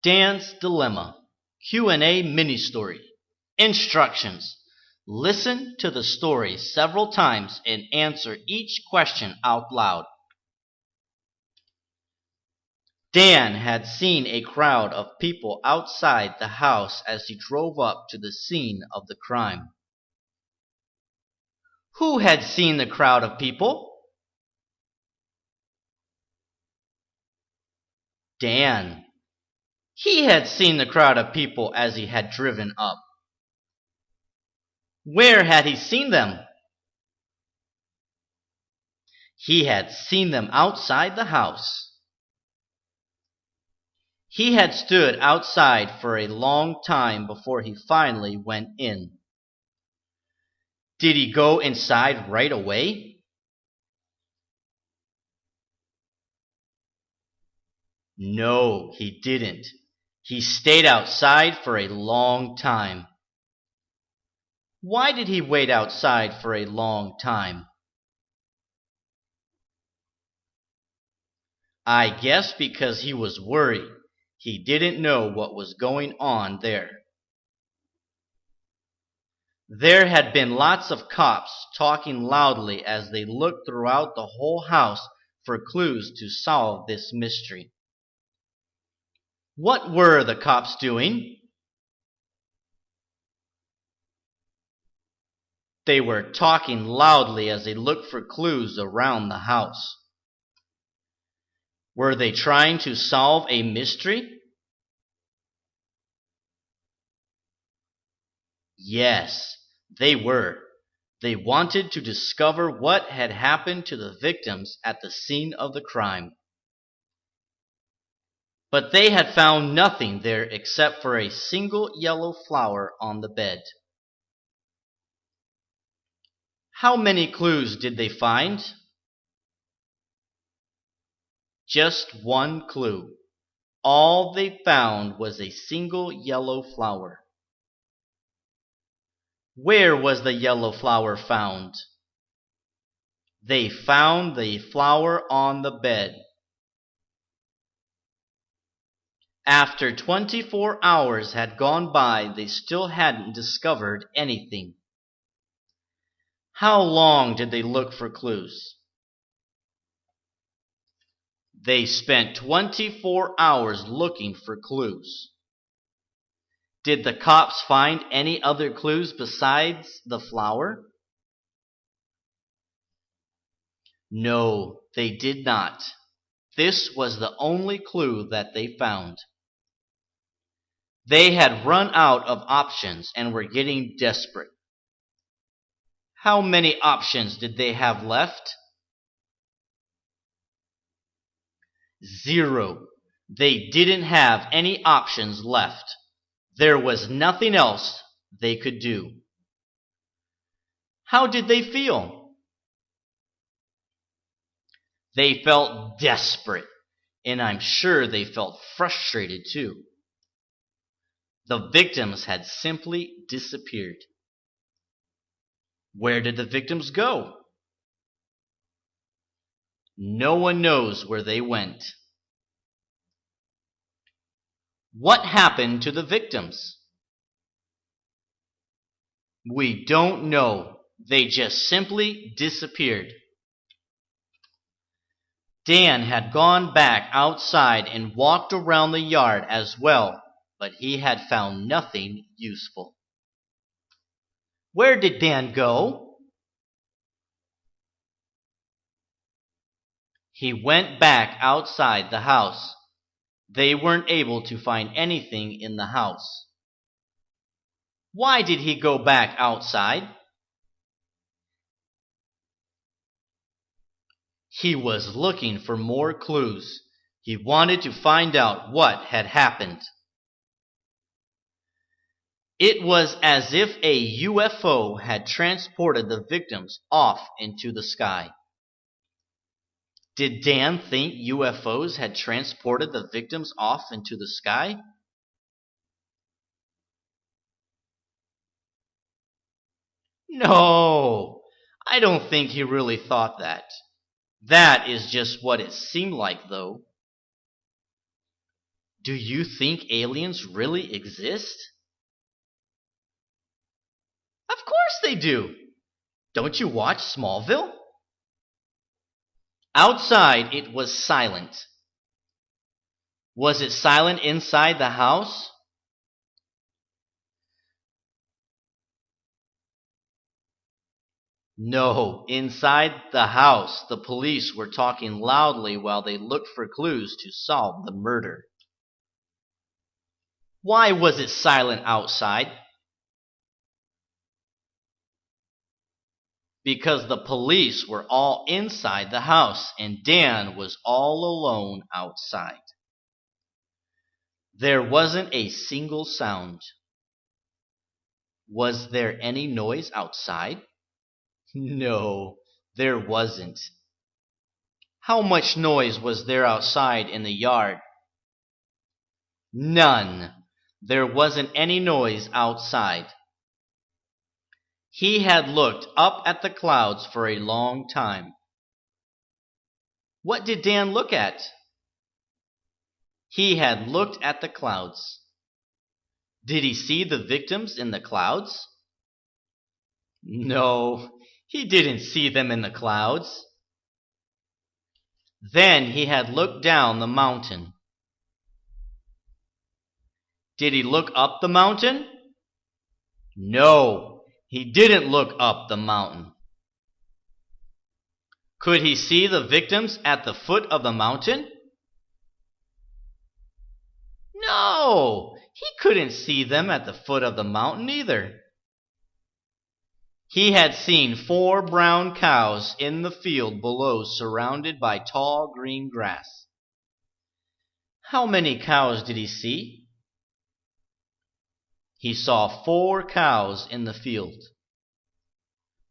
Dan's Dilemma, Q&A mini-story. Instructions. Listen to the story several times and answer each question out loud. Dan had seen a crowd of people outside the house as he drove up to the scene of the crime. Who had seen the crowd of people? Dan. He had seen the crowd of people as he had driven up. Where had he seen them? He had seen them outside the house. He had stood outside for a long time before he finally went in. Did he go inside right away? No, he didn't. He stayed outside for a long time. Why did he wait outside for a long time? I guess because he was worried. He didn't know what was going on there. There had been lots of cops talking loudly as they looked throughout the whole house for clues to solve this mystery. What were the cops doing? They were talking loudly as they looked for clues around the house. Were they trying to solve a mystery? Yes, they were. They wanted to discover what had happened to the victims at the scene of the crime. But they had found nothing there except for a single yellow flower on the bed. How many clues did they find? Just one clue. All they found was a single yellow flower. Where was the yellow flower found? They found the flower on the bed. After 24 hours had gone by, they still hadn't discovered anything. How long did they look for clues? They spent 24 hours looking for clues. Did the cops find any other clues besides the flower? No, they did not. This was the only clue that they found. They had run out of options and were getting desperate. How many options did they have left? 0. They didn't have any options left. There was nothing else they could do. How did they feel? They felt desperate, and I'm sure they felt frustrated too. The victims had simply disappeared. Where did the victims go? No one knows where they went. What happened to the victims? We don't know. They just simply disappeared. Dan had gone back outside and walked around the yard as well, but he had found nothing useful. Where did Dan go? He went back outside the house. They weren't able to find anything in the house. Why did he go back outside? He was looking for more clues. He wanted to find out what had happened. It was as if a UFO had transported the victims off into the sky. Did Dan think UFOs had transported the victims off into the sky? No, I don't think he really thought that. That is just what it seemed like, though. Do you think aliens really exist? Of course they do. Don't you watch Smallville? Outside, it was silent. Was it silent inside the house? No, inside the house, the police were talking loudly while they looked for clues to solve the murder. Why was it silent outside? Because the police were all inside the house and Dan was all alone outside. There wasn't a single sound. Was there any noise outside? No, there wasn't. How much noise was there outside in the yard? None. There wasn't any noise outside. He had looked up at the clouds for a long time. What did Dan look at? He had looked at the clouds. Did he see the victims in the clouds? No, he didn't see them in the clouds. Then he had looked down the mountain. Did he look up the mountain? No, he didn't look up the mountain. Could he see the victims at the foot of the mountain? No, he couldn't see them at the foot of the mountain either. He had seen 4 brown cows in the field below, surrounded by tall green grass. How many cows did he see? He saw 4 cows in the field.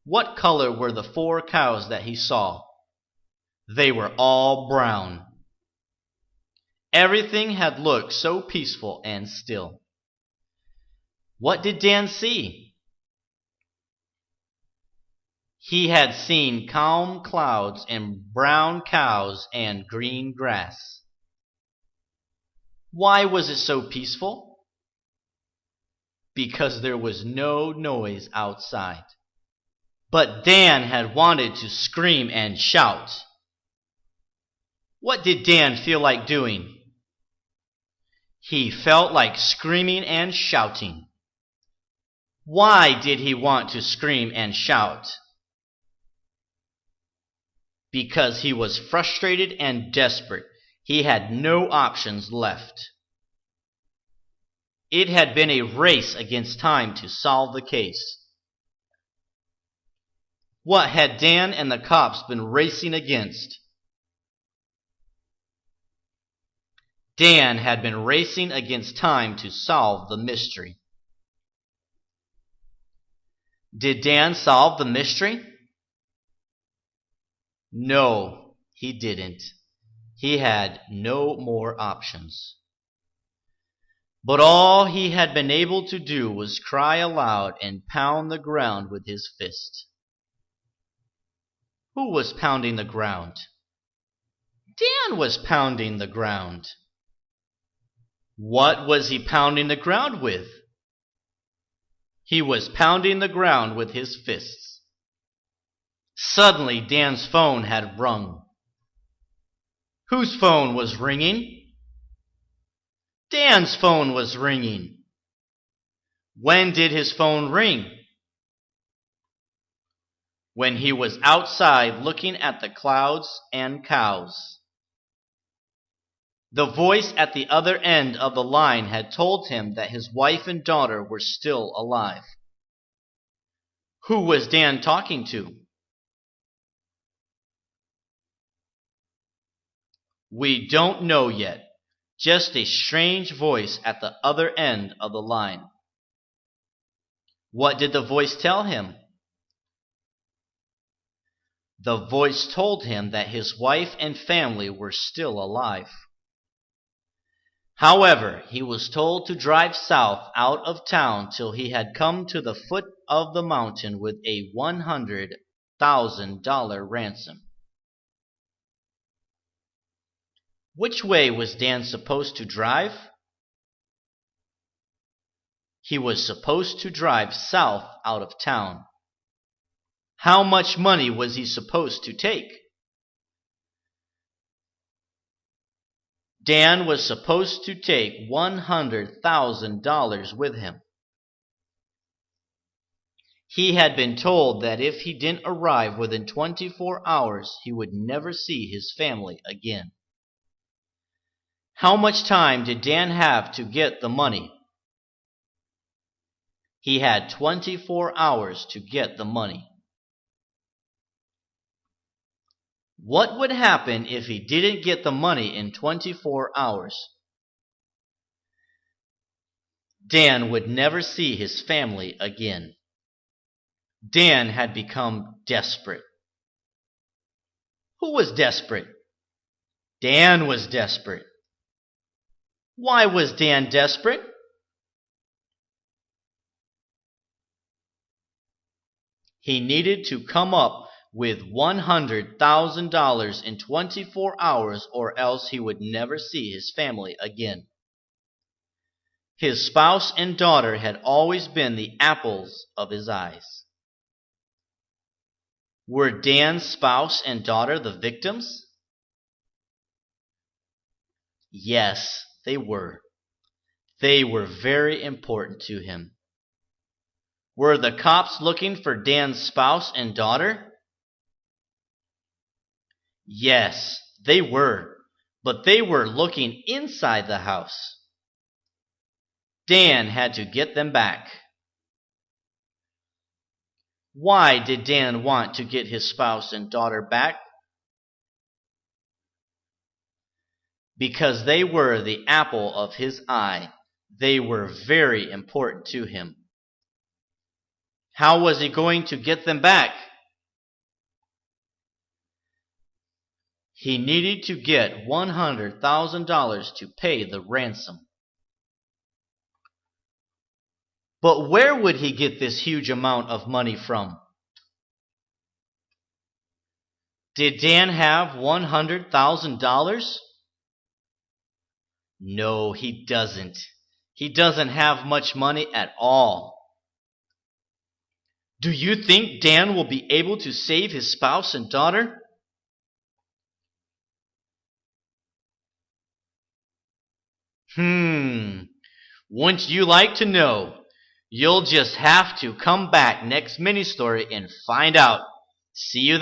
What color were the 4 cows that he saw? They were all brown. Everything had looked so peaceful and still. What did Dan see? He had seen calm clouds and brown cows and green grass. Why was it so peaceful? Because there was no noise outside. But Dan had wanted to scream and shout. What did Dan feel like doing? He felt like screaming and shouting. Why did he want to scream and shout? Because he was frustrated and desperate. He had no options left. It had been a race against time to solve the case. What had Dan and the cops been racing against? Dan had been racing against time to solve the mystery. Did Dan solve the mystery? No, he didn't. He had no more options. But all he had been able to do was cry aloud and pound the ground with his fist. Who was pounding the ground? Dan was pounding the ground. What was he pounding the ground with? He was pounding the ground with his fists. Suddenly, Dan's phone had rung. Whose phone was ringing? Dan's phone was ringing. When did his phone ring? When he was outside looking at the clouds and cows. The voice at the other end of the line had told him that his wife and daughter were still alive. Who was Dan talking to? We don't know yet. Just a strange voice at the other end of the line. What did the voice tell him? The voice told him that his wife and family were still alive. However, he was told to drive south out of town till he had come to the foot of the mountain with a $100,000 ransom. Which way was Dan supposed to drive? He was supposed to drive south out of town. How much money was he supposed to take? Dan was supposed to take $100,000 with him. He had been told that if he didn't arrive within 24 hours, he would never see his family again. How much time did Dan have to get the money? He had 24 hours to get the money. What would happen if he didn't get the money in 24 hours? Dan would never see his family again. Dan had become desperate. Who was desperate? Dan was desperate. Why was Dan desperate? He needed to come up with $100,000 in 24 hours, or else he would never see his family again. His spouse and daughter had always been the apples of his eyes. Were Dan's spouse and daughter the victims? Yes, they were. They were very important to him. Were the cops looking for Dan's spouse and daughter? Yes, they were, but they were looking inside the house. Dan had to get them back. Why did Dan want to get his spouse and daughter back? Because they were the apple of his eye. They were very important to him. How was he going to get them back? He needed to get $100,000 to pay the ransom. But where would he get this huge amount of money from? Did Dan have $100,000? No, he doesn't. He doesn't have much money at all. Do you think Dan will be able to save his spouse and daughter? Wouldn't you like to know? You'll just have to come back next mini-story and find out. See you then.